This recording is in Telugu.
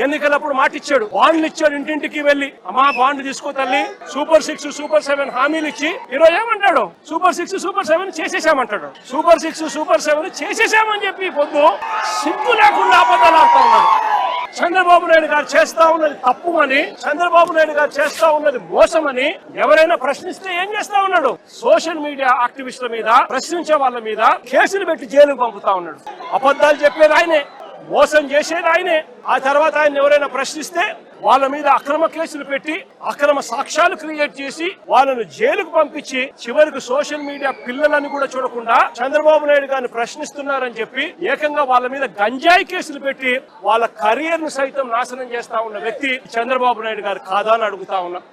ఎన్నికలప్పుడు మాట ఇచ్చాడు, బాండ్లు ఇచ్చాడు, ఇంటింటికి వెళ్లి అమ్మా బాండ్ తీసుకో తల్లి, సూపర్ 6 సూపర్ 7 హామీలు ఇచ్చి ఈరోజు ఏమంటాడు, సూపర్ 6 సూపర్ 7 చేసేసామంటాడు. సూపర్ 6 సూపర్ 7 చేసేసామని చెప్పి పొద్దు సిగ్గు లేకుండా అబద్ధాలు ఆడుతా ఉన్నాడు. చంద్రబాబు నాయుడు గారు చేస్తా ఉన్నది తప్పు అని, చంద్రబాబు నాయుడు గారు చేస్తా ఉన్నది మోసమని ఎవరైనా ప్రశ్నిస్తే ఏం చేస్తా ఉన్నాడు, సోషల్ మీడియా యాక్టివిస్టుల మీద, ప్రశ్నించే వాళ్ళ మీద కేసులు పెట్టి జైలుకు పంపుతా ఉన్నాడు. అబద్ధాలు చెప్పేది ఆయనే, మోసం చేసేది ఆయనే. ఆ తర్వాత ఆయన ఎవరైనా ప్రశ్నిస్తే వాళ్ళ మీద అక్రమ కేసులు పెట్టి అక్రమ సాక్ష్యాలు క్రియేట్ చేసి వాళ్ళను జైలుకు పంపించి చివరికి సోషల్ మీడియా పిల్లలని కూడా చూడకుండా చంద్రబాబు నాయుడు గారిని ప్రశ్నిస్తున్నారని చెప్పి ఏకంగా వాళ్ళ మీద గంజాయి కేసులు పెట్టి వాళ్ళ కెరీర్ ను సైతం నాశనం చేస్తా ఉన్న వ్యక్తి చంద్రబాబు నాయుడు గారు కాదా అని అడుగుతా ఉన్నా.